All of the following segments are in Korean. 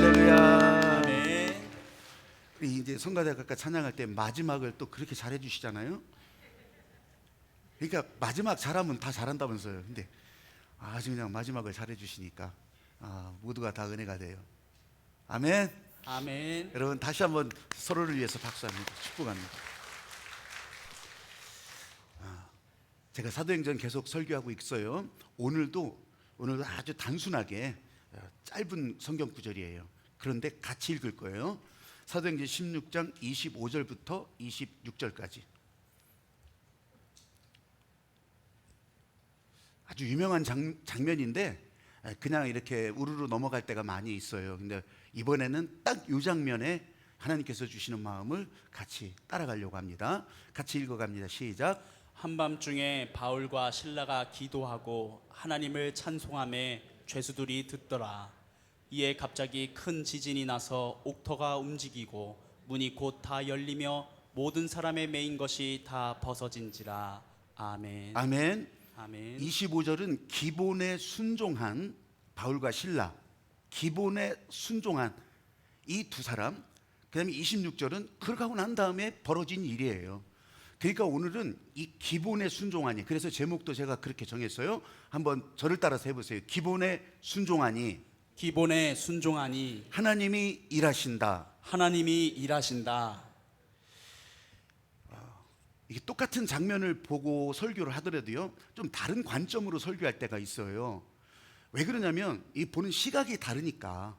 할렐루야. 아멘. 이제 성가대학가 찬양할 때 마지막을 또 그렇게 잘해 주시잖아요. 그러니까 마지막 잘하면 다 잘한다면서요. 근데 아주 그냥 마지막을 잘해 주시니까 모두가 다 은혜가 돼요. 아멘. 아멘. 여러분 다시 한번 서로를 위해서 박수합니다. 축복합니다. 제가 사도행전 계속 설교하고 있어요. 오늘도 아주 단순하게 짧은 성경 구절이에요. 그런데 같이 읽을 거예요. 사도행전 16장 25절부터 26절까지. 아주 유명한 장면인데 그냥 이렇게 우르르 넘어갈 때가 많이 있어요. 근데 이번에는 딱 이 장면에 하나님께서 주시는 마음을 같이 따라가려고 합니다. 같이 읽어갑니다. 시작. 한밤중에 바울과 실라가 기도하고 하나님을 찬송하며 죄수들이 듣더라. 이에 갑자기 큰 지진이 나서 옥터가 움직이고 문이 곧 다 열리며 모든 사람의 매인 것이 다 벗어진지라. 아멘. 아멘. 아멘. 25절은 기본에 순종한 바울과 실라, 기본에 순종한 이 두 사람. 그 다음에 26절은 그렇게 하고 난 다음에 벌어진 일이에요. 그러니까 오늘은 이 기본에 순종하니, 그래서 제목도 제가 그렇게 정했어요. 한번 저를 따라서 해보세요. 기본에 순종하니 기본에 순종하니 하나님이 일하신다. 하나님이 일하신다. 이게 똑같은 장면을 보고 설교를 하더라도요, 좀 다른 관점으로 설교할 때가 있어요. 왜 그러냐면 이 보는 시각이 다르니까.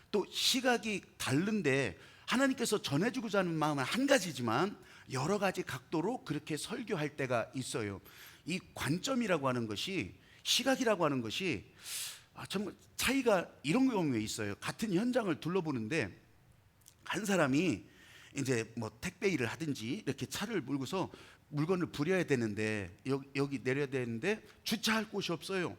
또 시각이 다른데 하나님께서 전해주고자 하는 마음은 한 가지지만 여러 가지 각도로 그렇게 설교할 때가 있어요. 이 관점이라고 하는 것이, 시각이라고 하는 것이 정말 차이가 이런 경우에 있어요. 같은 현장을 둘러보는데 한 사람이 이제 뭐 택배 일을 하든지 이렇게 차를 몰고서 물건을 부려야 되는데 여기 내려야 되는데 주차할 곳이 없어요.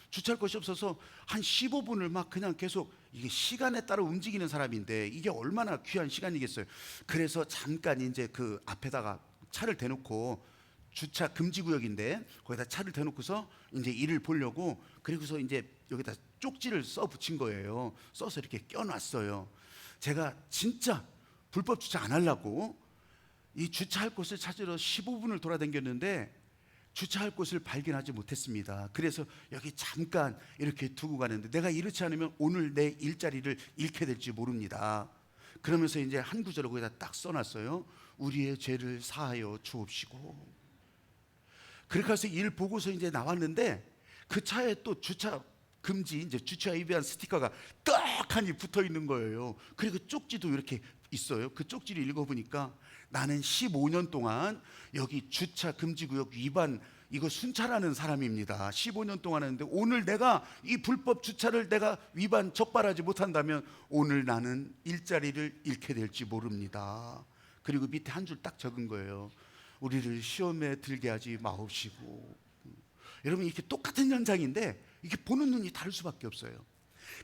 주차할 곳이 없어서 한 15분을 막 그냥 계속, 이게 시간에 따라 움직이는 사람인데 이게 얼마나 귀한 시간이겠어요. 그래서 잠깐 이제 그 앞에다가 차를 대놓고, 주차 금지 구역인데 거기다 차를 대놓고서 이제 일을 보려고, 그리고서 이제 여기다 쪽지를 써 붙인 거예요. 써서 이렇게 껴놨어요. 제가 진짜 불법 주차 안 하려고 이 주차할 곳을 찾으러 15분을 돌아다녔는데 주차할 곳을 발견하지 못했습니다. 그래서 여기 잠깐 이렇게 두고 가는데, 내가 이렇지 않으면 오늘 내 일자리를 잃게 될지 모릅니다. 그러면서 이제 한 구절을 거기다 딱 써놨어요. 우리의 죄를 사하여 주옵시고. 그렇게 해서 일 보고서 이제 나왔는데 그 차에 또 주차 금지, 이제 주차 위반 스티커가 떡하니 붙어 있는 거예요. 그리고 쪽지도 이렇게 있어요. 그 쪽지를 읽어보니까 나는 15년 동안 여기 주차 금지구역 위반 이거 순찰하는 사람입니다. 15년 동안 했는데 오늘 내가 이 불법 주차를 내가 위반 적발하지 못한다면 오늘 나는 일자리를 잃게 될지 모릅니다. 그리고 밑에 한 줄 딱 적은 거예요. 우리를 시험에 들게 하지 마옵시고. 여러분, 이렇게 똑같은 현장인데 이게 보는 눈이 다를 수밖에 없어요.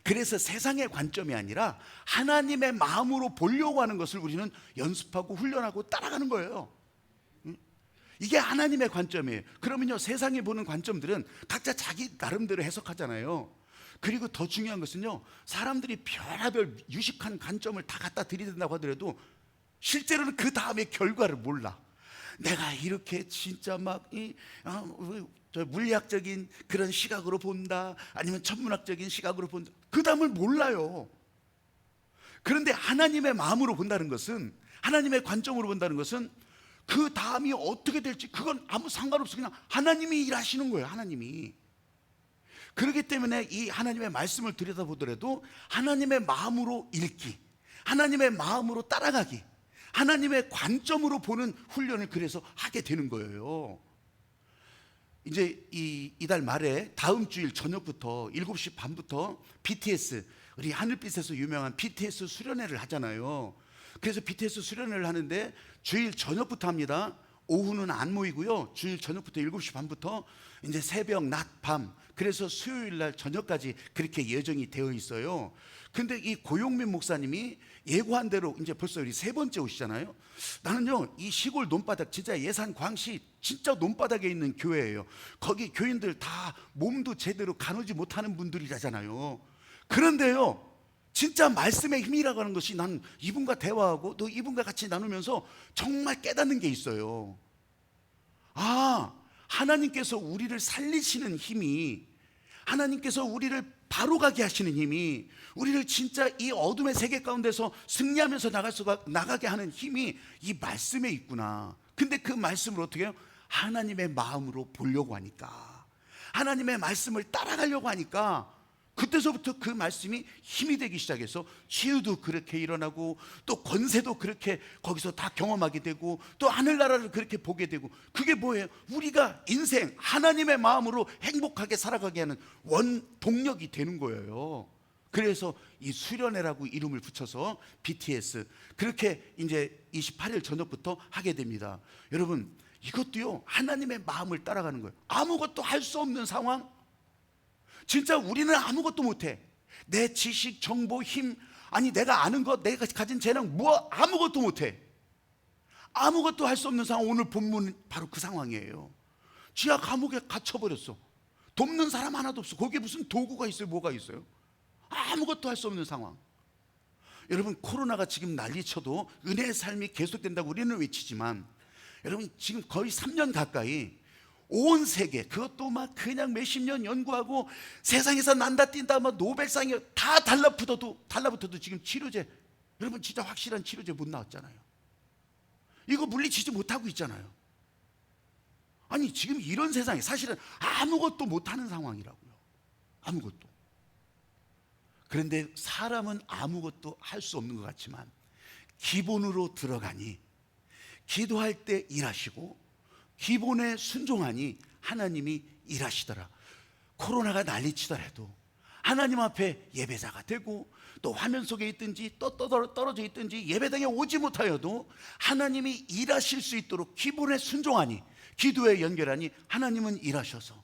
그래서 세상의 관점이 아니라 하나님의 마음으로 보려고 하는 것을 우리는 연습하고 훈련하고 따라가는 거예요. 이게 하나님의 관점이에요. 그러면요, 세상이 보는 관점들은 각자 자기 나름대로 해석하잖아요. 그리고 더 중요한 것은요, 사람들이 별의별 유식한 관점을 다 갖다 들이댄다고 하더라도 실제로는 그 다음에 결과를 몰라. 내가 이렇게 진짜 막 물리학적인 그런 시각으로 본다, 아니면 천문학적인 시각으로 본다, 그 다음을 몰라요. 그런데 하나님의 마음으로 본다는 것은, 하나님의 관점으로 본다는 것은 그 다음이 어떻게 될지 그건 아무 상관없어. 그냥 하나님이 일하시는 거예요. 하나님이. 그렇기 때문에 이 하나님의 말씀을 들여다보더라도 하나님의 마음으로 읽기, 하나님의 마음으로 따라가기, 하나님의 관점으로 보는 훈련을 그래서 하게 되는 거예요. 이제 이달 말에 다음 주일 저녁부터 7시 반부터 BTS, 우리 하늘빛에서 유명한 BTS 수련회를 하잖아요. 그래서 BTS 수련회를 하는데 주일 저녁부터 합니다. 오후는 안 모이고요, 주일 저녁부터 7시 반부터 이제 새벽, 낮, 밤, 그래서 수요일 날 저녁까지 그렇게 예정이 되어 있어요. 근데 이 고용민 목사님이 예고한 대로 이제 벌써 우리 세 번째 오시잖아요. 나는요, 이 시골 논바닥, 진짜 예산 광시 진짜 논바닥에 있는 교회예요. 거기 교인들 다 몸도 제대로 가누지 못하는 분들이라잖아요. 그런데요, 진짜 말씀의 힘이라고 하는 것이 난 이분과 대화하고 또 이분과 같이 나누면서 정말 깨닫는 게 있어요. 아, 하나님께서 우리를 살리시는 힘이, 하나님께서 우리를 바로 가게 하시는 힘이, 우리를 진짜 이 어둠의 세계 가운데서 승리하면서 나가게 하는 힘이 이 말씀에 있구나. 근데 그 말씀을 어떻게 해요? 하나님의 마음으로 보려고 하니까, 하나님의 말씀을 따라가려고 하니까 그때서부터 그 말씀이 힘이 되기 시작해서 치유도 그렇게 일어나고 또 권세도 그렇게 거기서 다 경험하게 되고 또 하늘나라를 그렇게 보게 되고, 그게 뭐예요? 우리가 인생 하나님의 마음으로 행복하게 살아가게 하는 원동력이 되는 거예요. 그래서 이 수련회라고 이름을 붙여서 BTS 그렇게 이제 28일 저녁부터 하게 됩니다. 여러분, 이것도요 하나님의 마음을 따라가는 거예요. 아무것도 할 수 없는 상황, 진짜 우리는 아무것도 못해. 내 지식, 정보, 힘, 아니 내가 아는 것, 내가 가진 재능 뭐 아무것도 못해. 아무것도 할 수 없는 상황. 오늘 본문 바로 그 상황이에요. 지하 감옥에 갇혀버렸어. 돕는 사람 하나도 없어. 거기에 무슨 도구가 있어요? 뭐가 있어요? 아무것도 할 수 없는 상황. 여러분, 코로나가 지금 난리쳐도 은혜의 삶이 계속된다고 우리는 외치지만, 여러분 지금 거의 3년 가까이 온 세계, 그것도 막 그냥 몇십 년 연구하고 세상에서 난다 뛴다 막 노벨상이 다 달라붙어도 지금 치료제, 여러분 진짜 확실한 치료제 못 나왔잖아요. 이거 물리치지 못하고 있잖아요. 아니 지금 이런 세상에 사실은 아무것도 못하는 상황이라고요. 아무것도. 그런데 사람은 아무것도 할 수 없는 것 같지만 기본으로 들어가니, 기도할 때 일하시고 기본에 순종하니 하나님이 일하시더라. 코로나가 난리치더라도 하나님 앞에 예배자가 되고 또 화면 속에 있든지 또 떨어져 있든지 예배당에 오지 못하여도 하나님이 일하실 수 있도록 기본에 순종하니, 기도에 연결하니 하나님은 일하셔서,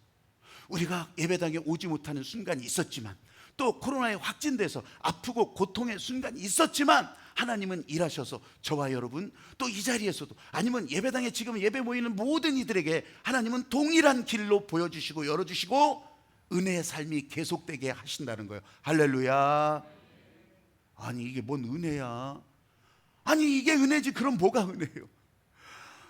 우리가 예배당에 오지 못하는 순간이 있었지만 또 코로나에 확진돼서 아프고 고통의 순간이 있었지만 하나님은 일하셔서 저와 여러분 또 이 자리에서도, 아니면 예배당에 지금 예배 모이는 모든 이들에게 하나님은 동일한 길로 보여주시고 열어주시고 은혜의 삶이 계속되게 하신다는 거예요. 할렐루야. 아니 이게 뭔 은혜야? 아니 이게 은혜지 그럼 뭐가 은혜예요?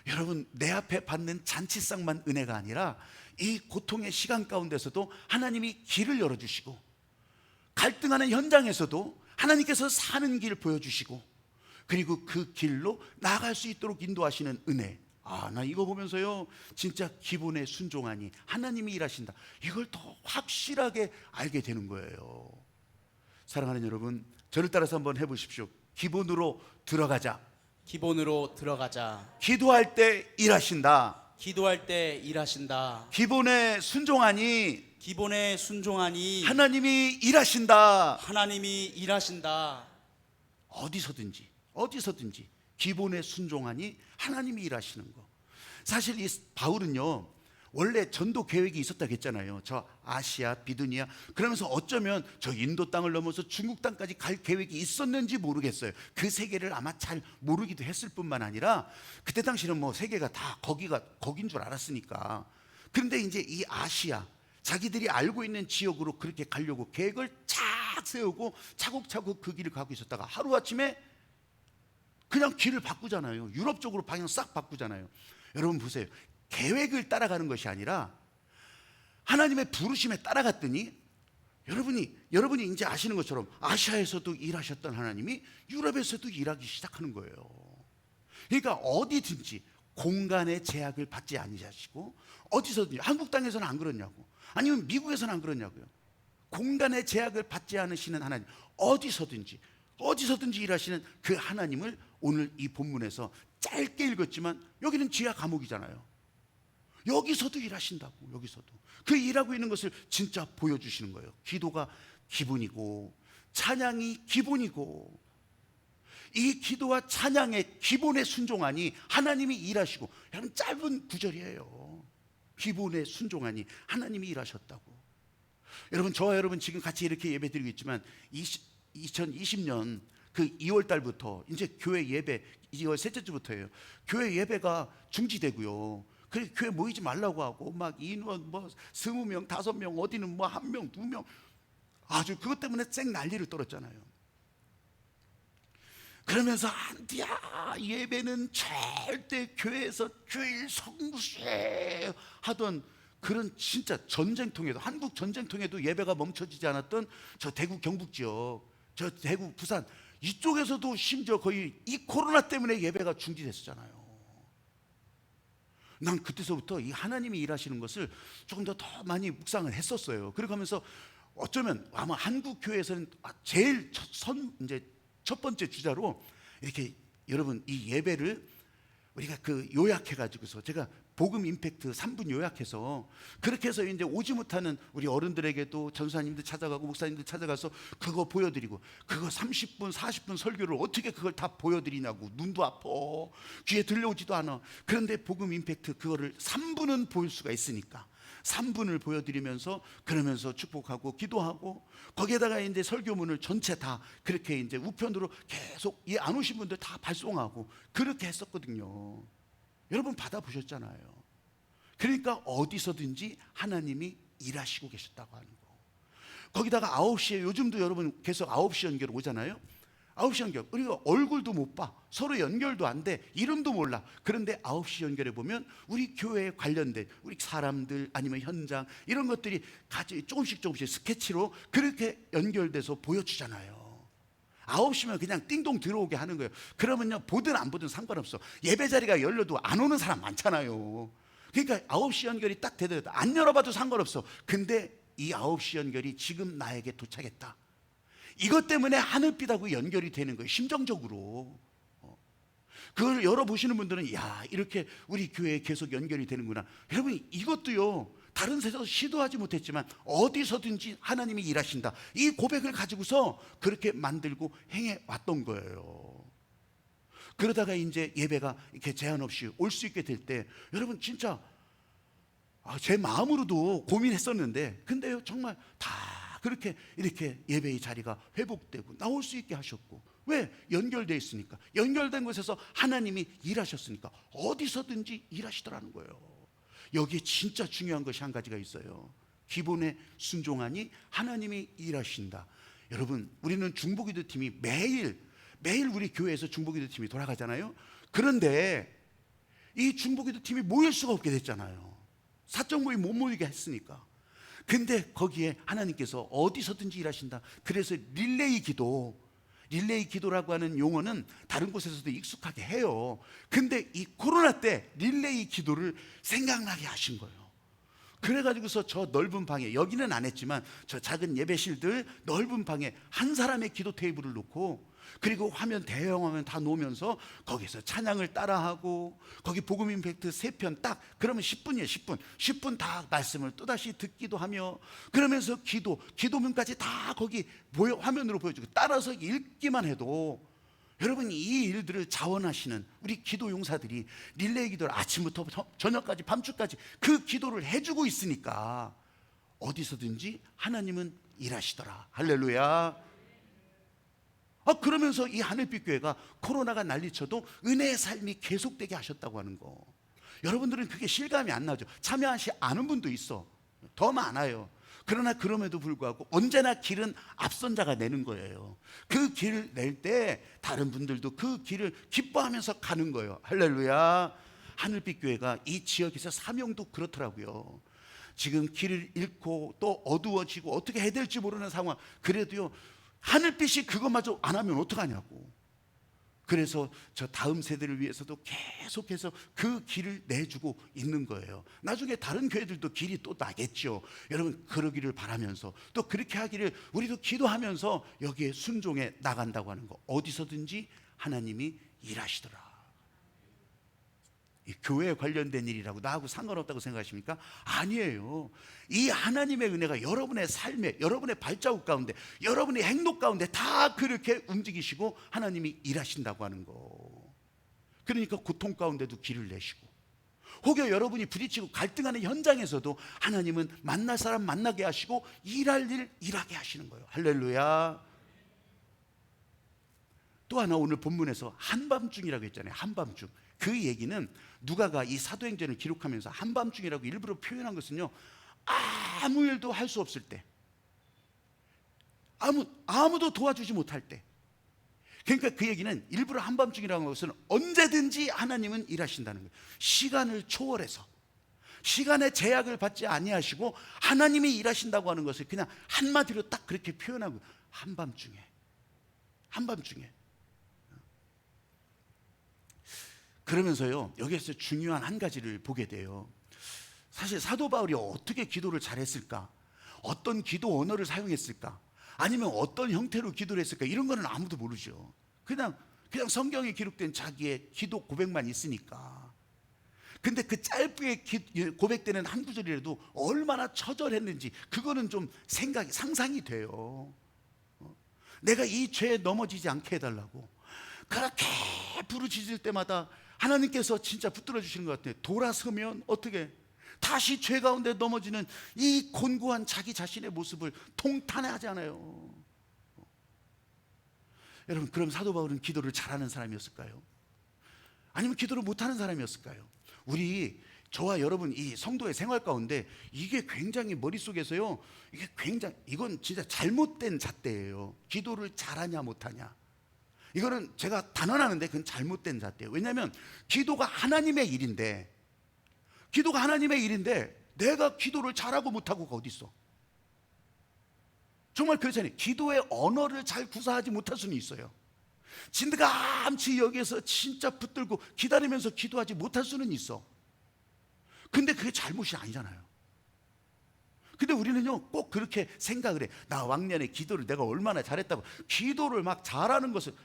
여러분, 내 앞에 받는 잔치상만 은혜가 아니라 이 고통의 시간 가운데서도 하나님이 길을 열어주시고, 갈등하는 현장에서도 하나님께서 사는 길 보여주시고, 그리고 그 길로 나아갈 수 있도록 인도하시는 은혜. 아, 나 이거 보면서요 진짜 기본에 순종하니 하나님이 일하신다, 이걸 더 확실하게 알게 되는 거예요. 사랑하는 여러분, 저를 따라서 한번 해보십시오. 기본으로 들어가자. 기본으로 들어가자. 기도할 때 일하신다. 기도할 때 일하신다. 기본에 순종하니 기본에 순종하니 하나님이 일하신다. 하나님이 일하신다. 어디서든지 기본에 순종하니 하나님이 일하시는 거. 사실 이 바울은요 원래 전도 계획이 있었다고 했잖아요. 저 아시아, 비두니아, 그러면서 어쩌면 저 인도 땅을 넘어서 중국 땅까지 갈 계획이 있었는지 모르겠어요. 그 세계를 아마 잘 모르기도 했을 뿐만 아니라 그때 당시는 뭐 세계가 다 거긴 줄 알았으니까. 그런데 이제 이 아시아, 자기들이 알고 있는 지역으로 그렇게 가려고 계획을 착 세우고 차곡차곡 그 길을 가고 있었다가 하루아침에 그냥 길을 바꾸잖아요. 유럽 쪽으로 방향 싹 바꾸잖아요. 여러분 보세요. 계획을 따라가는 것이 아니라 하나님의 부르심에 따라갔더니 여러분이 이제 아시는 것처럼 아시아에서도 일하셨던 하나님이 유럽에서도 일하기 시작하는 거예요. 그러니까 어디든지 공간의 제약을 받지 아니하시고, 어디서든지, 한국 땅에서는 안 그렇냐고, 아니면 미국에서는 안 그렇냐고요. 공간의 제약을 받지 않으시는 하나님, 어디서든지 일하시는 그 하나님을 오늘 이 본문에서 짧게 읽었지만 여기는 지하 감옥이잖아요. 여기서도 일하신다고. 여기서도 그 일하고 있는 것을 진짜 보여주시는 거예요. 기도가 기본이고 찬양이 기본이고, 이 기도와 찬양의 기본에 순종하니 하나님이 일하시고. 여러분 짧은 구절이에요. 기본에 순종하니 하나님이 일하셨다고. 여러분, 저와 여러분 지금 같이 이렇게 예배드리고 있지만 2020년 그 2월 달부터 이제 교회 예배, 2월 셋째 주부터예요. 교회 예배가 중지되고요. 그래 교회 모이지 말라고 하고 막 인원 뭐 20명, 5명, 어디는 뭐 1명, 2명, 아주 그것 때문에 쌩 난리를 떨었잖아요. 그러면서 안디야 예배는 절대 교회에서 주일 성수해 하던 그런 진짜 전쟁통에도, 한국 전쟁통에도 예배가 멈춰지지 않았던 저 대구 경북 지역, 저 대구 부산 이쪽에서도 심지어 거의 이 코로나 때문에 예배가 중지됐었잖아요. 난 그때서부터 이 하나님이 일하시는 것을 조금 더 많이 묵상을 했었어요. 그러고 하면서 어쩌면 아마 한국 교회에서는 제일 이제 첫 번째 주자로 이렇게 여러분 이 예배를 우리가 그 요약해 가지고서 제가 복음 임팩트 3분 요약해서 그렇게 해서 이제 오지 못하는 우리 어른들에게도 전사님들 찾아가고 목사님들 찾아가서 그거 보여드리고, 그거 30분 40분 설교를 어떻게 그걸 다 보여드리냐고, 눈도 아파, 귀에 들려오지도 않아. 그런데 복음 임팩트 그거를 3분은 보일 수가 있으니까 3분을 보여드리면서 그러면서 축복하고 기도하고, 거기에다가 이제 설교문을 전체 다 그렇게 이제 우편으로 계속 이 안 오신 분들 다 발송하고 그렇게 했었거든요. 여러분 받아보셨잖아요. 그러니까 어디서든지 하나님이 일하시고 계셨다고 하는 거. 거기다가 9시에 요즘도 여러분 계속 9시 연결 오잖아요. 9시 연결, 우리가 얼굴도 못 봐, 서로 연결도 안 돼, 이름도 몰라. 그런데 9시 연결해 보면 우리 교회에 관련된 우리 사람들 아니면 현장 이런 것들이 같이 조금씩 스케치로 그렇게 연결돼서 보여주잖아요. 9시면 그냥 띵동 들어오게 하는 거예요. 그러면요, 보든 안 보든 상관없어. 예배 자리가 열려도 안 오는 사람 많잖아요. 그러니까 9시 연결이 딱 되더라도 안 열어봐도 상관없어. 근데 이 9시 연결이 지금 나에게 도착했다, 이것 때문에 하늘빛하고 연결이 되는 거예요, 심정적으로. 그걸 열어보시는 분들은 야, 이렇게 우리 교회에 계속 연결이 되는구나. 여러분 이것도요, 다른 데서 시도하지 못했지만 어디서든지 하나님이 일하신다, 이 고백을 가지고서 그렇게 만들고 행해 왔던 거예요. 그러다가 이제 예배가 이렇게 제한 없이 올 수 있게 될 때 여러분 진짜 제 마음으로도 고민했었는데, 근데요 정말 다 그렇게 이렇게 예배의 자리가 회복되고 나올 수 있게 하셨고, 왜? 연결되어 있으니까. 연결된 곳에서 하나님이 일하셨으니까 어디서든지 일하시더라는 거예요. 여기에 진짜 중요한 것이 한 가지가 있어요. 기본에 순종하니 하나님이 일하신다. 여러분 우리는 중보기도 팀이 매일 우리 교회에서 중보기도 팀이 돌아가잖아요. 그런데 이 중보기도 팀이 모일 수가 없게 됐잖아요. 사적 모임 못 모이게 했으니까. 근데 거기에 하나님께서 어디서든지 일하신다. 그래서 릴레이 기도라고 하는 용어는 다른 곳에서도 익숙하게 해요. 근데 이 코로나 때 릴레이 기도를 생각나게 하신 거예요. 그래가지고서 저 넓은 방에, 여기는 안 했지만 저 작은 예배실들 넓은 방에 한 사람의 기도 테이블을 놓고, 그리고 화면, 대형 화면 다 놓으면서 거기서 찬양을 따라하고, 거기 복음 임팩트 3편 딱 그러면 10분이에요. 10분 다 말씀을 또다시 듣기도 하며, 그러면서 기도문까지 다 거기 화면으로 보여주고 따라서 읽기만 해도, 여러분 이 일들을 자원하시는 우리 기도 용사들이 릴레이 기도를 아침부터 저녁까지 밤중까지 그 기도를 해주고 있으니까 어디서든지 하나님은 일하시더라. 할렐루야. 그러면서 이 하늘빛 교회가 코로나가 난리쳐도 은혜의 삶이 계속되게 하셨다고 하는 거, 여러분들은 그게 실감이 안 나죠. 참여하지 않은 분도 있어, 더 많아요. 그러나 그럼에도 불구하고 언제나 길은 앞선 자가 내는 거예요. 그 길을 낼 때 다른 분들도 그 길을 기뻐하면서 가는 거예요. 할렐루야. 하늘빛 교회가 이 지역에서 사명도 그렇더라고요. 지금 길을 잃고 또 어두워지고 어떻게 해야 될지 모르는 상황, 그래도요 하늘빛이 그것마저 안 하면 어떡하냐고. 그래서 저 다음 세대를 위해서도 계속해서 그 길을 내주고 있는 거예요. 나중에 다른 교회들도 길이 또 나겠죠. 여러분 그러기를 바라면서, 또 그렇게 하기를 우리도 기도하면서 여기에 순종해 나간다고 하는 거, 어디서든지 하나님이 일하시더라. 이 교회에 관련된 일이라고 나하고 상관없다고 생각하십니까? 아니에요. 이 하나님의 은혜가 여러분의 삶에, 여러분의 발자국 가운데, 여러분의 행동 가운데 다 그렇게 움직이시고 하나님이 일하신다고 하는 거. 그러니까 고통 가운데도 길을 내시고, 혹여 여러분이 부딪히고 갈등하는 현장에서도 하나님은 만날 사람 만나게 하시고 일할 일 일하게 하시는 거예요. 할렐루야. 또 하나 오늘 본문에서 한밤중이라고 했잖아요. 한밤중. 그 얘기는 누가가 이 사도행전을 기록하면서 한밤중이라고 일부러 표현한 것은요, 아무 일도 할 수 없을 때, 아무도 도와주지 못할 때, 그러니까 그 얘기는 일부러 한밤중이라는 것은 언제든지 하나님은 일하신다는 거예요. 시간을 초월해서, 시간의 제약을 받지 아니하시고 하나님이 일하신다고 하는 것을 그냥 한마디로 딱 그렇게 표현하고, 한밤중에. 그러면서요, 여기에서 중요한 한 가지를 보게 돼요. 사실 사도 바울이 어떻게 기도를 잘했을까, 어떤 기도 언어를 사용했을까, 아니면 어떤 형태로 기도를 했을까, 이런 거는 아무도 모르죠. 그냥 성경에 기록된 자기의 기도 고백만 있으니까. 근데 그 짧게 고백되는 한 구절이라도 얼마나 처절했는지 그거는 좀 상상이 돼요. 내가 이 죄에 넘어지지 않게 해달라고 그렇게 부르짖을 때마다 하나님께서 진짜 붙들어 주시는 것 같아요. 돌아서면 어떻게 다시 죄 가운데 넘어지는 이 곤고한 자기 자신의 모습을 통탄하잖아요. 여러분, 그럼 사도 바울은 기도를 잘하는 사람이었을까요? 아니면 기도를 못하는 사람이었을까요? 저와 여러분 이 성도의 생활 가운데 이게 굉장히 머릿속에서요, 이건 진짜 잘못된 잣대예요. 기도를 잘하냐 못하냐, 이거는 제가 단언하는데 그건 잘못된 잣대예요. 왜냐하면 기도가 하나님의 일인데 내가 기도를 잘하고 못하고가 어디 있어? 정말 그렇잖아요. 기도의 언어를 잘 구사하지 못할 수는 있어요. 진드감치 여기에서 진짜 붙들고 기다리면서 기도하지 못할 수는 있어. 근데 그게 잘못이 아니잖아요. 근데 우리는요, 꼭 그렇게 생각을 해. 나 왕년에 기도를 내가 얼마나 잘했다고. 기도를 막 잘하는 것은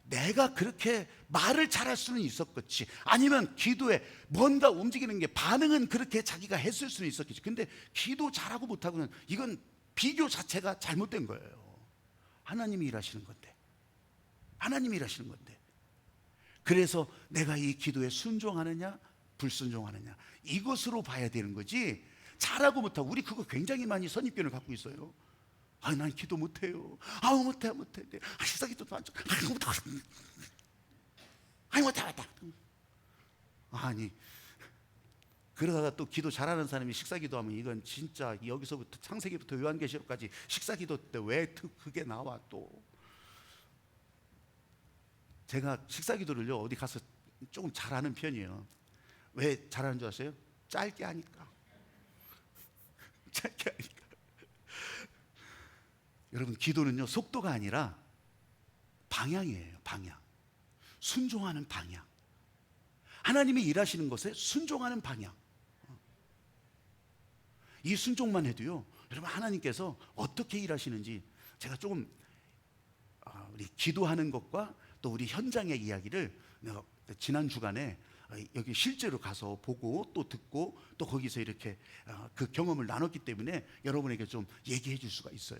내가 그렇게 말을 잘할 수는 있었겠지, 아니면 기도에 뭔가 움직이는 게 반응은 그렇게 자기가 했을 수는 있었겠지. 근데 기도 잘하고 못하고는 이건 비교 자체가 잘못된 거예요. 하나님이 일하시는 건데. 그래서 내가 이 기도에 순종하느냐 불순종하느냐, 이것으로 봐야 되는 거지, 잘하고 못하고. 우리 그거 굉장히 많이 선입견을 갖고 있어요. 난 기도 못해요. 못해. 식사 기도도 안 줘. 못해. 아니, 그러다가 또 기도 잘하는 사람이 식사 기도하면 이건 진짜 여기서부터 창세기부터 요한계시록까지 식사 기도 때 왜 그게 나와 또. 제가 식사 기도를요, 어디 가서 조금 잘하는 편이에요. 왜 잘하는 줄 아세요? 짧게 하니까. 여러분, 기도는요, 속도가 아니라 방향이에요. 방향. 순종하는 방향. 하나님이 일하시는 것에 순종하는 방향. 이 순종만 해도요, 여러분, 하나님께서 어떻게 일하시는지 제가 조금 우리 기도하는 것과 또 우리 현장의 이야기를 내가 지난 주간에 여기 실제로 가서 보고 또 듣고 또 거기서 이렇게 그 경험을 나눴기 때문에 여러분에게 좀 얘기해 줄 수가 있어요.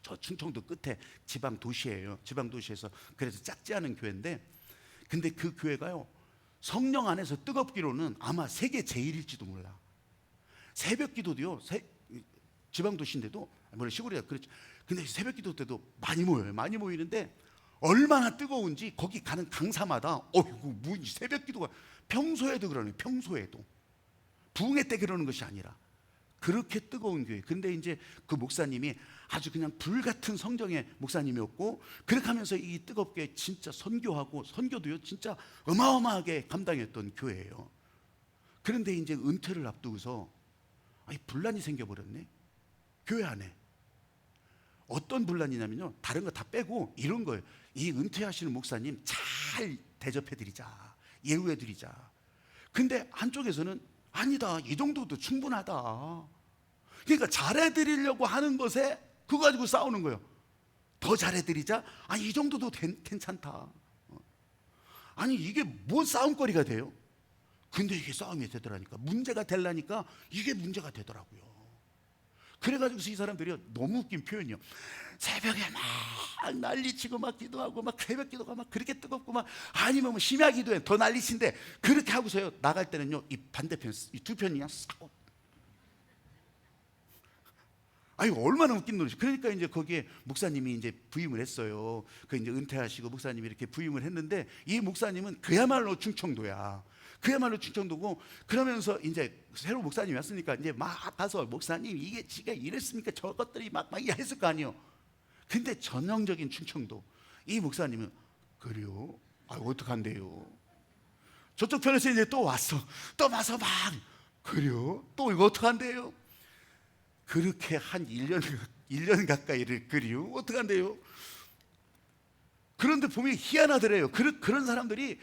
저 충청도 끝에 지방 도시예요. 지방 도시에서 그래서 작지 않은 교회인데, 근데 그 교회가요, 성령 안에서 뜨겁기로는 아마 세계 제일일지도 몰라. 새벽 기도도요, 지방 도시인데도, 물론 시골이라 그렇죠. 근데 새벽 기도 때도 많이 모여요. 많이 모이는데 얼마나 뜨거운지 거기 가는 강사마다 새벽 기도가 평소에도 그러네. 평소에도 부흥회 때 그러는 것이 아니라 그렇게 뜨거운 교회. 근데 이제 그 목사님이 아주 그냥 불같은 성정의 목사님이었고, 그렇게 하면서 이 뜨겁게 진짜 선교하고, 선교도요 진짜 어마어마하게 감당했던 교회예요. 그런데 이제 은퇴를 앞두고서 분란이 생겨버렸네, 교회 안에. 어떤 분란이냐면요, 다른 거 다 빼고 이런 거예요. 이 은퇴하시는 목사님 잘 대접해드리자, 예우해드리자. 근데 한쪽에서는 아니다, 이 정도도 충분하다. 그러니까 잘해드리려고 하는 것에 그거 가지고 싸우는 거예요. 더 잘해드리자? 이 정도도 괜찮다. 아니, 이게 뭔 싸움거리가 돼요? 근데 이게 싸움이 되더라니까. 문제가 되려니까 이게 문제가 되더라고요. 그래가지고 이 사람들이 너무 웃긴 표현이요, 새벽에 막 난리치고 막 기도하고 막 새벽 기도가 막 그렇게 뜨겁고 막, 아니면 뭐 심야 기도에 더 난리친데, 그렇게 하고서요 나갈 때는요 이 반대편 이 두 편이 그냥 싸워. 얼마나 웃긴 노릇이. 그러니까 이제 거기에 목사님이 이제 부임을 했어요. 그 이제 은퇴하시고 목사님이 이렇게 부임을 했는데, 이 목사님은 그야말로 충청도야. 그야말로 충청도고, 그러면서 이제 새로 목사님이 왔으니까 이제 막 가서 목사님 이게 지가 이랬으니까 저것들이 막 했을 거 아니에요. 근데 전형적인 충청도, 이 목사님은 그래요? 아, 어떡한데요? 저쪽 편에서 이제 또 왔어. 또 와서 막 그래요? 또 이거 어떡한데요? 그렇게 한 1년 가까이를 그래요? 어떡한데요? 그런데 보면 희한하더래요. 그런 사람들이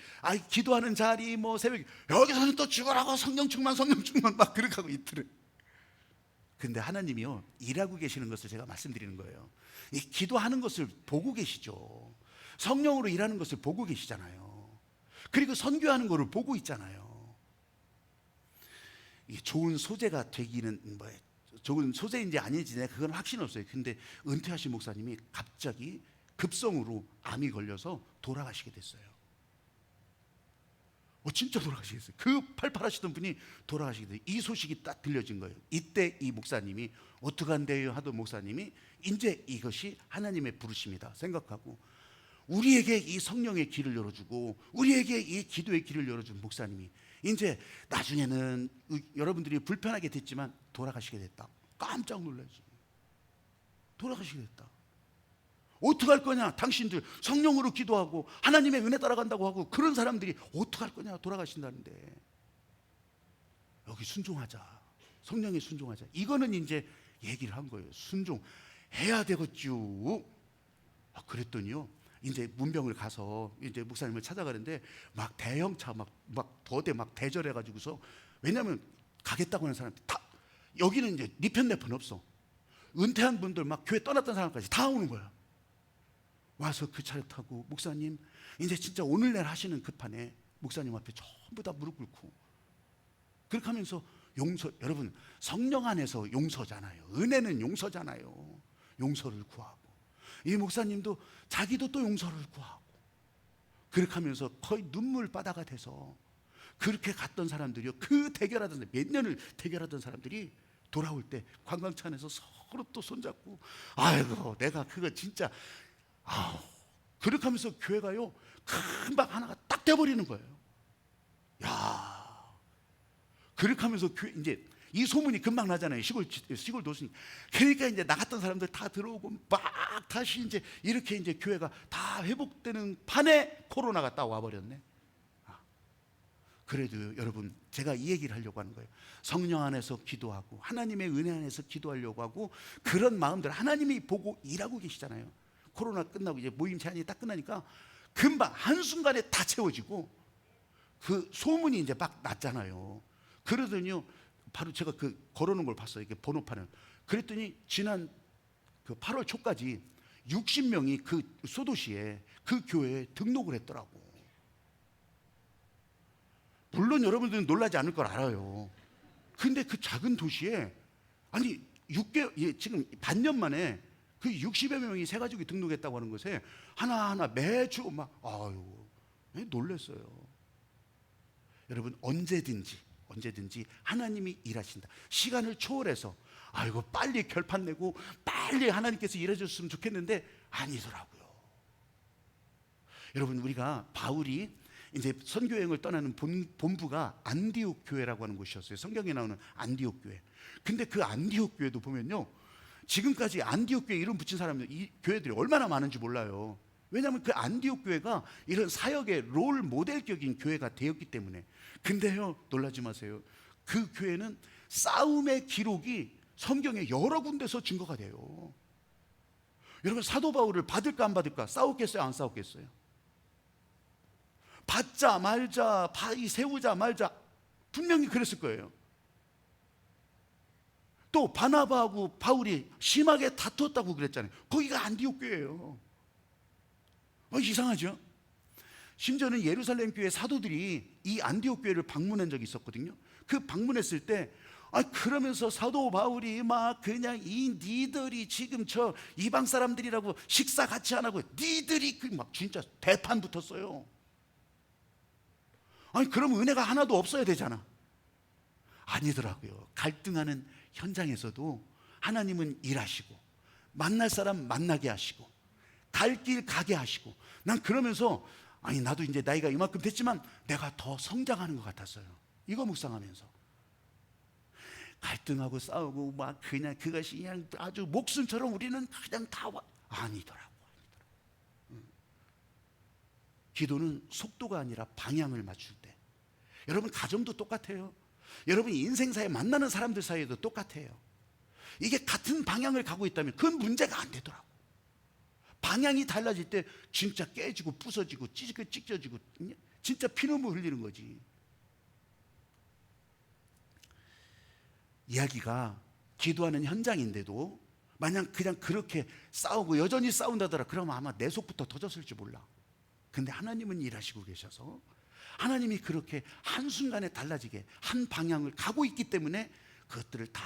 기도하는 자리 뭐 새벽 여기서는 또 죽으라고 성령 충만 막 그렇게 하고 있더래. 근데 하나님이요 일하고 계시는 것을 제가 말씀드리는 거예요. 이 기도하는 것을 보고 계시죠. 성령으로 일하는 것을 보고 계시잖아요. 그리고 선교하는 것을 보고 있잖아요. 이게 좋은 소재가 되기는 뭐 좋은 소재인지 아닌지 내가 그건 확신 없어요. 근데 은퇴하신 목사님이 갑자기 급성으로 암이 걸려서 돌아가시게 됐어요. 진짜 돌아가시겠어요. 그 팔팔하시던 분이 돌아가시게 돼요. 이 소식이 딱 들려진 거예요. 이때 이 목사님이 어떡한데요 하던 목사님이 이제 이것이 하나님의 부르심이다 생각하고 우리에게 이 성령의 길을 열어주고 우리에게 이 기도의 길을 열어준 목사님이 이제 나중에는 여러분들이 불편하게 됐지만 돌아가시게 됐다. 깜짝 놀라지. 돌아가시게 됐다. 어떡할 거냐? 당신들 성령으로 기도하고 하나님의 은혜 따라간다고 하고 그런 사람들이 어떡할 거냐? 돌아가신다는데 여기 순종하자. 성령에 순종하자. 이거는 이제 얘기를 한 거예요. 순종해야 되겠죠. 그랬더니요. 이제 문병을 가서 이제 목사님을 찾아가는데 막 대형차 막 더대 막 대절해 가지고서 왜냐면 가겠다고 하는 사람들 다 여기는 이제 네 편 내 편 없어. 은퇴한 분들 막 교회 떠났던 사람까지 다 오는 거야. 와서 그 차를 타고 목사님 이제 진짜 오늘 내일 하시는 급한에 목사님 앞에 전부 다 무릎 꿇고 그렇게 하면서 용서 여러분 성령 안에서 용서잖아요. 은혜는 용서잖아요. 용서를 구하고 이 목사님도 자기도 또 용서를 구하고 그렇게 하면서 거의 눈물바다가 돼서 그렇게 갔던 사람들이요. 그 대결하던 몇 년을 대결하던 사람들이 돌아올 때 관광차 안에서 서로 또 손잡고 아이고 내가 그거 진짜 그렇게 하면서 교회가요 금방 하나가 딱 돼버리는 거예요. 야, 그렇게 하면서 교회 이제 이 소문이 금방 나잖아요. 시골 도시니. 그러니까 이제 나갔던 사람들 다 들어오고 막 다시 이제 이렇게 이제 교회가 다 회복되는 판에 코로나가 딱 와버렸네. 그래도 여러분 제가 이 얘기를 하려고 하는 거예요. 성령 안에서 기도하고 하나님의 은혜 안에서 기도하려고 하고 그런 마음들 하나님이 보고 일하고 계시잖아요. 코로나 끝나고 이제 모임 제한이 딱 끝나니까 금방 한순간에 다 채워지고 그 소문이 이제 막 났잖아요. 그러더니요 바로 제가 그 걸어놓은 걸 봤어요. 이게 번호판을. 그랬더니 지난 그 8월 초까지 60명이 그 소도시에 그 교회에 등록을 했더라고. 물론 여러분들은 놀라지 않을 걸 알아요. 근데 그 작은 도시에 아니 6개월 지금 반년 만에 그 60여 명이 새 가족이 등록했다고 하는 것에 하나하나 매주 막 놀랐어요. 여러분 언제든지 하나님이 일하신다. 시간을 초월해서 빨리 결판 내고 빨리 하나님께서 일해줬으면 좋겠는데 아니더라고요. 여러분 우리가 바울이 이제 선교여행을 떠나는 본부가 안디옥 교회라고 하는 곳이었어요. 성경에 나오는 안디옥 교회. 근데 그 안디옥 교회도 보면요 지금까지 안디옥 교회 이름 붙인 사람들 이 교회들이 얼마나 많은지 몰라요. 왜냐하면 그 안디옥 교회가 이런 사역의 롤 모델격인 교회가 되었기 때문에. 근데요 놀라지 마세요. 그 교회는 싸움의 기록이 성경에 여러 군데서 증거가 돼요. 여러분 사도 바울을 받을까 안 받을까 싸웠겠어요 안 싸웠겠어요? 받자 말자 세우자 말자 분명히 그랬을 거예요. 또 바나바하고 바울이 심하게 다투었다고 그랬잖아요. 거기가 안디옥 교회예요. 이상하죠? 심지어는 예루살렘 교회 사도들이 이 안디옥 교회를 방문한 적이 있었거든요. 그 방문했을 때 그러면서 사도 바울이 막 그냥 니들이 지금 저 이방 사람들이라고 식사 같이 안 하고 니들이 막 진짜 대판 붙었어요. 그럼 은혜가 하나도 없어야 되잖아. 아니더라고요. 갈등하는 현장에서도 하나님은 일하시고 만날 사람 만나게 하시고 갈 길 가게 하시고 난 그러면서 나도 이제 나이가 이만큼 됐지만 내가 더 성장하는 것 같았어요. 이거 묵상하면서 갈등하고 싸우고 막 그냥 그것이 그냥 아주 목숨처럼 우리는 그냥 다 아니더라고. 기도는 속도가 아니라 방향을 맞출 때. 여러분 가정도 똑같아요. 여러분 인생사에 만나는 사람들 사이에도 똑같아요. 이게 같은 방향을 가고 있다면 그건 문제가 안 되더라고. 방향이 달라질 때 진짜 깨지고 부서지고 찢어지고 진짜 피눈물 흘리는 거지. 이야기가 기도하는 현장인데도 만약 그냥 그렇게 싸우고 여전히 싸운다더라, 그러면 아마 내 속부터 터졌을지 몰라. 근데 하나님은 일하시고 계셔서 하나님이 그렇게 한순간에 달라지게 한 방향을 가고 있기 때문에 그것들을 다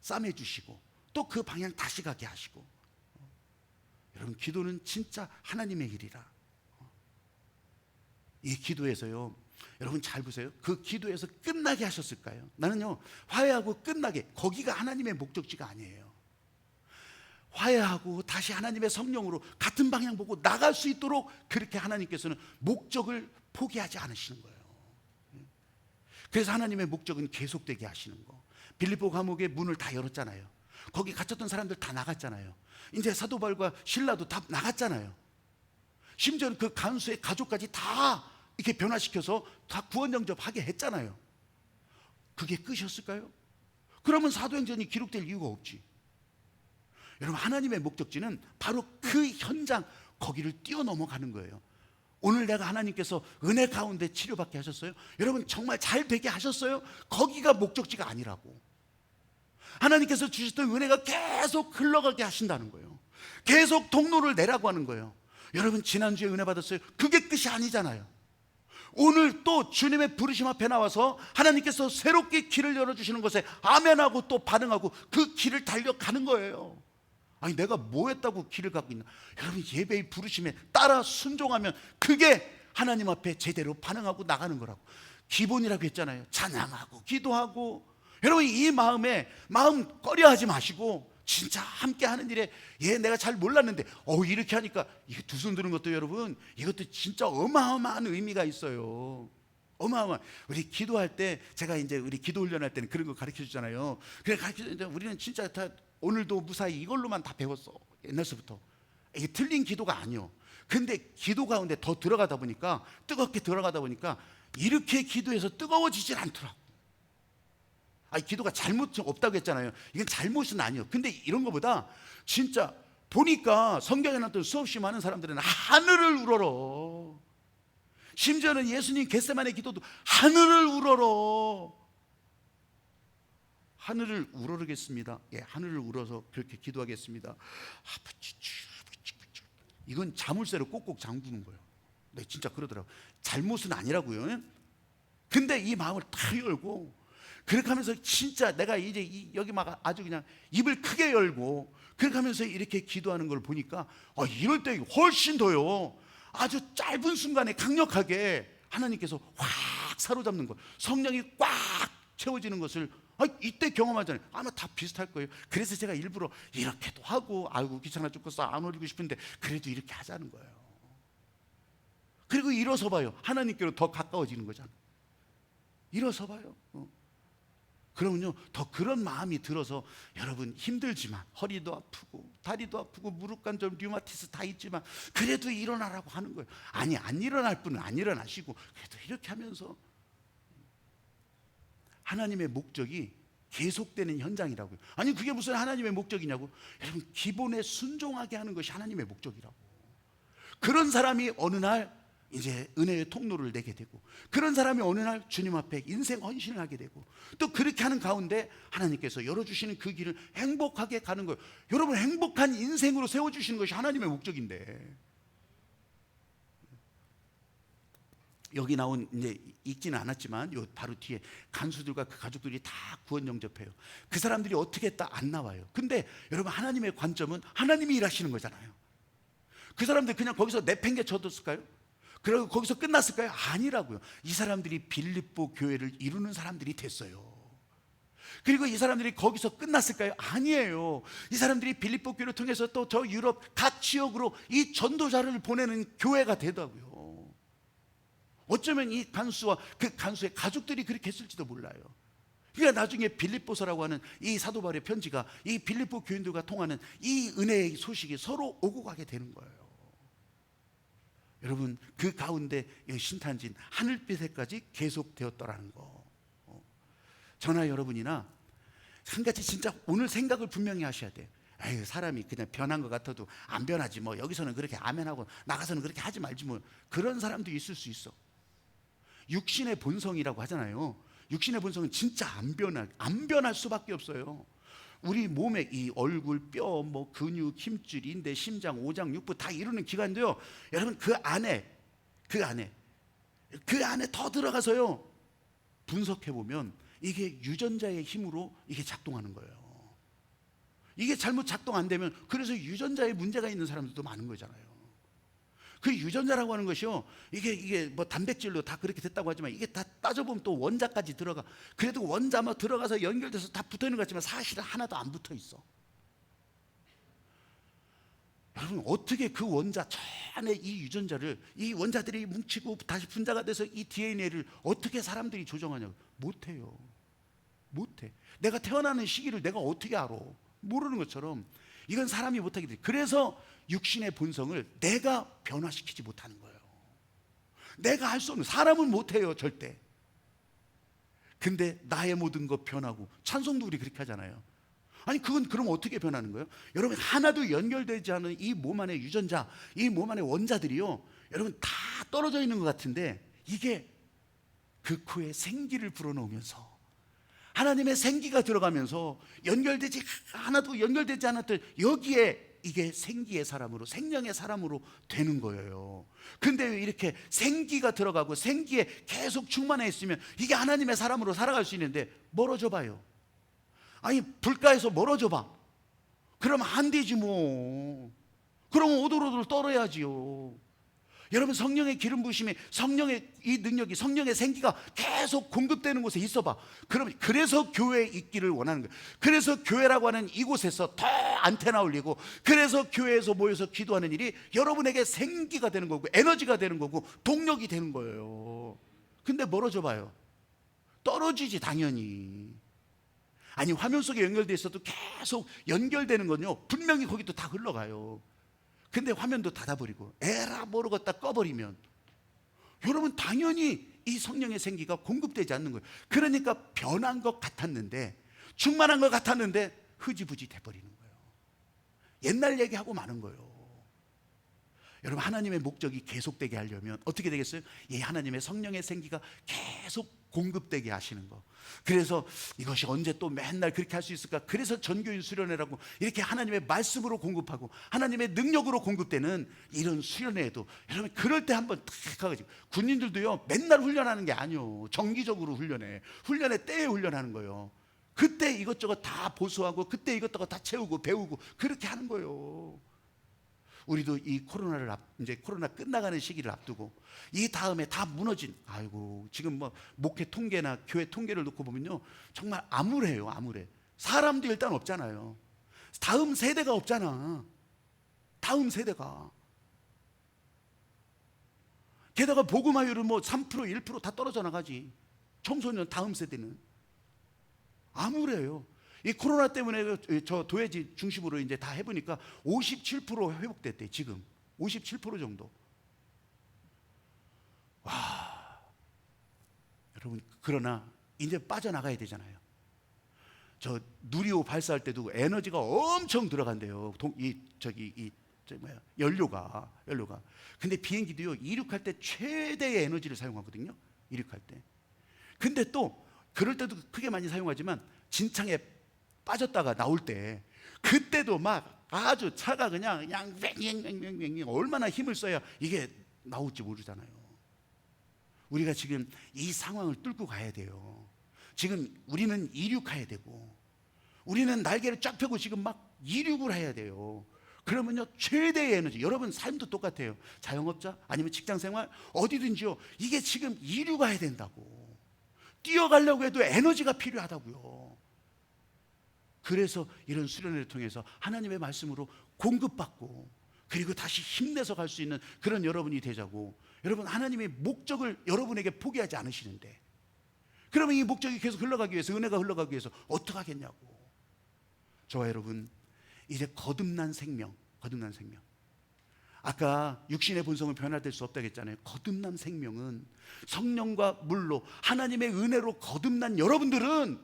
싸매주시고 또 그 방향 다시 가게 하시고. 여러분 기도는 진짜 하나님의 일이라. 이 기도에서요, 여러분 잘 보세요. 그 기도에서 끝나게 하셨을까요? 나는요, 화해하고 끝나게, 거기가 하나님의 목적지가 아니에요. 화해하고 다시 하나님의 성령으로 같은 방향 보고 나갈 수 있도록 그렇게 하나님께서는 목적을 포기하지 않으시는 거예요. 그래서 하나님의 목적은 계속되게 하시는 거. 빌립보 감옥의 문을 다 열었잖아요. 거기 갇혔던 사람들 다 나갔잖아요. 이제 사도 바울과 실라도 다 나갔잖아요. 심지어 그 간수의 가족까지 다 이렇게 변화시켜서 다 구원 영접하게 했잖아요. 그게 끝이었을까요? 그러면 사도행전이 기록될 이유가 없지. 여러분 하나님의 목적지는 바로 그 현장, 거기를 뛰어넘어가는 거예요. 오늘 내가 하나님께서 은혜 가운데 치료받게 하셨어요? 여러분 정말 잘 되게 하셨어요? 거기가 목적지가 아니라고. 하나님께서 주셨던 은혜가 계속 흘러가게 하신다는 거예요. 계속 통로를 내라고 하는 거예요. 여러분 지난주에 은혜 받았어요? 그게 끝이 아니잖아요. 오늘 또 주님의 부르심 앞에 나와서 하나님께서 새롭게 길을 열어주시는 것에 아멘하고 또 반응하고 그 길을 달려가는 거예요. 아니 내가 뭐 했다고 길을 가고 있나? 여러분 예배의 부르심에 따라 순종하면 그게 하나님 앞에 제대로 반응하고 나가는 거라고. 기본이라고 했잖아요. 찬양하고 기도하고. 여러분 이 마음 꺼려하지 마시고 진짜 함께 하는 일에, 내가 잘 몰랐는데 이렇게 하니까 이게 두 손 드는 것도 여러분 이것도 진짜 어마어마한 의미가 있어요. 어마어마한. 우리 기도할 때 제가 이제 우리 기도 훈련할 때는 그런 거 가르쳐 주잖아요. 그래 가르쳐 주는데 우리는 진짜 다 오늘도 무사히 이걸로만 다 배웠어. 옛날서부터. 이게 틀린 기도가 아니요. 근데 기도 가운데 더 들어가다 보니까, 뜨겁게 들어가다 보니까 이렇게 기도해서 뜨거워지질 않더라고. 아니 기도가 잘못 없다고 했잖아요. 이건 잘못은 아니에요. 근데 이런 거보다 진짜 보니까 성경에 나왔던 수없이 많은 사람들은 하늘을 우러러. 심지어는 예수님 겟세마네 기도도 하늘을 우러러. 하늘을 우러르겠습니다. 하늘을 우러서 그렇게 기도하겠습니다. 아버지 주, 이건 자물쇠로 꼭꼭 잠그는 거예요. 네, 진짜 그러더라고요. 잘못은 아니라고요. 근데 이 마음을 다 열고 그렇게 하면서 진짜 내가 이제 여기 막 아주 그냥 입을 크게 열고 그렇게 하면서 이렇게 기도하는 걸 보니까 이럴 때 훨씬 더요. 아주 짧은 순간에 강력하게 하나님께서 확 사로잡는 것, 성령이 꽉 채워지는 것을 이때 경험하잖아요. 아마 다 비슷할 거예요. 그래서 제가 일부러 이렇게도 하고, 아이고 귀찮아 죽겠어, 안 올리고 싶은데 그래도 이렇게 하자는 거예요. 그리고 일어서 봐요. 하나님께로 더 가까워지는 거잖아요. 일어서 봐요. 그러면요 더 그런 마음이 들어서, 여러분 힘들지만 허리도 아프고 다리도 아프고 무릎 관절 류마티스 다 있지만 그래도 일어나라고 하는 거예요. 아니 안 일어날 분은 안 일어나시고 그래도 이렇게 하면서 하나님의 목적이 계속되는 현장이라고요. 아니 그게 무슨 하나님의 목적이냐고. 여러분 기본에 순종하게 하는 것이 하나님의 목적이라고. 그런 사람이 어느 날 이제 은혜의 통로를 내게 되고, 그런 사람이 어느 날 주님 앞에 인생 헌신을 하게 되고, 또 그렇게 하는 가운데 하나님께서 열어주시는 그 길을 행복하게 가는 거예요. 여러분 행복한 인생으로 세워주시는 것이 하나님의 목적인데, 여기 나온 이제 읽지는 않았지만 요 바로 뒤에 간수들과 그 가족들이 다 구원 영접해요. 그 사람들이 어떻게 했다 안 나와요. 근데 여러분 하나님의 관점은 하나님이 일하시는 거잖아요. 그 사람들 그냥 거기서 내팽개쳐뒀을까요? 그리고 거기서 끝났을까요? 아니라고요. 이 사람들이 빌립보 교회를 이루는 사람들이 됐어요. 그리고 이 사람들이 거기서 끝났을까요? 아니에요. 이 사람들이 빌립보 교회를 통해서 또 저 유럽 각 지역으로 이 전도자를 보내는 교회가 되더라고요. 어쩌면 이 간수와 그 간수의 가족들이 그렇게 했을지도 몰라요. 그러니까 나중에 빌립보서라고 하는 이 사도 바울의 편지가 이 빌립보 교인들과 통하는 이 은혜의 소식이 서로 오고 가게 되는 거예요. 여러분 그 가운데 이 신탄진 하늘빛에까지 계속되었더라는 거. 저나 여러분이나 한 가지 진짜 오늘 생각을 분명히 하셔야 돼요. 에이, 사람이 그냥 변한 것 같아도 안 변하지 뭐, 여기서는 그렇게 아멘하고 나가서는 그렇게 하지 말지 뭐, 그런 사람도 있을 수 있어. 육신의 본성이라고 하잖아요. 육신의 본성은 진짜 안 변할 수밖에 없어요. 우리 몸에 이 얼굴, 뼈, 뭐 근육, 힘줄, 인대, 심장, 오장, 육부 다 이루는 기관인데요. 여러분 그 안에 더 들어가서요 분석해 보면 이게 유전자의 힘으로 이게 작동하는 거예요. 이게 잘못 작동 안 되면 그래서 유전자에 문제가 있는 사람들도 많은 거잖아요. 그 유전자라고 하는 것이요, 이게 뭐 단백질로 다 그렇게 됐다고 하지만 이게 다 따져보면 또 원자까지 들어가. 그래도 원자 뭐 들어가서 연결돼서 다 붙어 있는 것 같지만 사실은 하나도 안 붙어 있어. 여러분 어떻게 그 원자 저 안에 이 유전자를, 이 원자들이 뭉치고 다시 분자가 돼서 이 DNA를 어떻게 사람들이 조정하냐고. 못해요. 못해. 내가 태어나는 시기를 내가 어떻게 알아? 모르는 것처럼 이건 사람이 못하게 돼. 그래서 육신의 본성을 내가 변화시키지 못하는 거예요. 내가 할 수 없는, 사람은 못해요 절대. 근데 나의 모든 것 변하고, 찬송도 우리 그렇게 하잖아요. 아니 그건 그럼 어떻게 변하는 거예요? 여러분 하나도 연결되지 않은 이 몸 안의 유전자, 이 몸 안의 원자들이요, 여러분 다 떨어져 있는 것 같은데 이게 그 코에 생기를 불어넣으면서 하나님의 생기가 들어가면서 하나도 연결되지 않았던 여기에 이게 생기의 사람으로, 생명의 사람으로 되는 거예요. 근데 왜 이렇게 생기가 들어가고 생기에 계속 충만해 있으면 이게 하나님의 사람으로 살아갈 수 있는데 멀어져 봐요. 아니 불가에서 멀어져 봐. 그러면 안 되지 뭐. 그러면 오돌오돌 떨어야지요. 여러분 성령의 기름 부으심이, 성령의 이 능력이, 성령의 생기가 계속 공급되는 곳에 있어봐. 그래서 교회에 있기를 원하는 거예요. 그래서 교회라고 하는 이곳에서 더 안테나 올리고, 그래서 교회에서 모여서 기도하는 일이 여러분에게 생기가 되는 거고 에너지가 되는 거고 동력이 되는 거예요. 근데 멀어져 봐요. 떨어지지 당연히. 아니 화면 속에 연결돼 있어도 계속 연결되는 건요 분명히 거기도 다 흘러가요. 근데 화면도 닫아버리고 에라 모르겠다 꺼버리면 여러분 당연히 이 성령의 생기가 공급되지 않는 거예요. 그러니까 변한 것 같았는데, 충만한 것 같았는데 흐지부지 돼버리는 거예요. 옛날 얘기하고 마는 거예요. 여러분 하나님의 목적이 계속되게 하려면 어떻게 되겠어요? 이 하나님의 성령의 생기가 계속 공급되게 하시는 거. 그래서 이것이 언제 또 맨날 그렇게 할 수 있을까? 그래서 전교인 수련회라고 이렇게 하나님의 말씀으로 공급하고 하나님의 능력으로 공급되는 이런 수련회에도 여러분 그럴 때 한번 탁 가가지고, 군인들도요 맨날 훈련하는 게 아니요, 정기적으로 훈련의 때에 훈련하는 거예요. 그때 이것저것 다 보수하고 그때 이것저것 다 채우고 배우고 그렇게 하는 거예요. 우리도 이 이제 코로나 끝나가는 시기를 앞두고 이 다음에 다 무너진, 아이고 지금 뭐 목회 통계나 교회 통계를 놓고 보면요 정말 암울해요. 암울해. 사람도 일단 없잖아요. 다음 세대가 없잖아. 다음 세대가. 게다가 복음화율은 뭐 3% 1% 다 떨어져 나가지. 청소년 다음 세대는 암울해요. 이 코로나 때문에 저 도회지 중심으로 이제 다 해보니까 57% 회복됐대. 지금 57% 정도. 와, 여러분 그러나 이제 빠져나가야 되잖아요. 저 누리호 발사할 때도 에너지가 엄청 들어간대요. 연료가. 근데 비행기도요 이륙할 때 최대의 에너지를 사용하거든요. 이륙할 때. 근데 또 그럴 때도 크게 많이 사용하지만 진창에 빠졌다가 나올 때 그때도 막 아주 차가 그냥 얼마나 힘을 써야 이게 나올지 모르잖아요. 우리가 지금 이 상황을 뚫고 가야 돼요. 지금 우리는 이륙해야 되고, 우리는 날개를 쫙 펴고 지금 막 이륙을 해야 돼요. 그러면요 최대의 에너지, 여러분 삶도 똑같아요. 자영업자 아니면 직장생활 어디든지요, 이게 지금 이륙해야 된다고. 뛰어가려고 해도 에너지가 필요하다고요. 그래서 이런 수련회를 통해서 하나님의 말씀으로 공급받고 그리고 다시 힘내서 갈 수 있는 그런 여러분이 되자고. 여러분 하나님의 목적을 여러분에게 포기하지 않으시는데, 그러면 이 목적이 계속 흘러가기 위해서, 은혜가 흘러가기 위해서 어떻게 하겠냐고. 저와 여러분 이제 거듭난 생명, 아까 육신의 본성은 변화될 수 없다고 했잖아요. 거듭난 생명은 성령과 물로 하나님의 은혜로 거듭난 여러분들은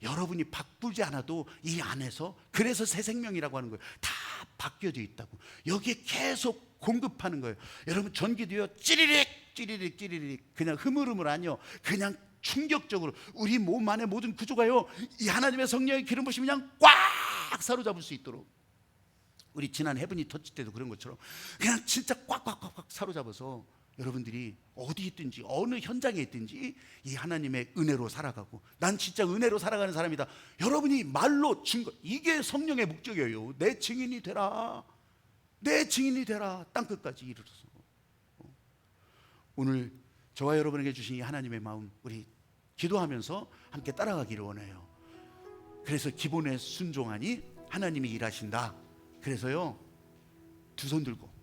여러분이 바꾸지 않아도 이 안에서, 그래서 새 생명이라고 하는 거예요. 다 바뀌어져 있다고. 여기에 계속 공급하는 거예요. 여러분 전기도요, 찌리릭 찌리릭 찌리릭 그냥 흐물흐물 아니요, 그냥 충격적으로 우리 몸 안에 모든 구조가요, 이 하나님의 성령의 기름 부심이 그냥 꽉 사로잡을 수 있도록, 우리 지난 헤브니 터치 때도 그런 것처럼 그냥 진짜 꽉꽉꽉꽉 사로잡아서 여러분들이 어디 있든지 어느 현장에 있든지 이 하나님의 은혜로 살아가고, 난 진짜 은혜로 살아가는 사람이다, 여러분이 말로 증거, 이게 성령의 목적이에요. 내 증인이 되라, 내 증인이 되라, 땅끝까지 이르러서. 오늘 저와 여러분에게 주신 이 하나님의 마음, 우리 기도하면서 함께 따라가기를 원해요. 그래서 기본에 순종하니 하나님이 일하신다. 그래서요, 두 손 들고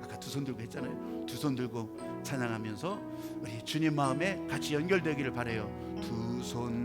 아까 두 손 들고 했잖아요. 두 손 들고 찬양하면서 우리 주님 마음에 같이 연결되기를 바라요. 두 손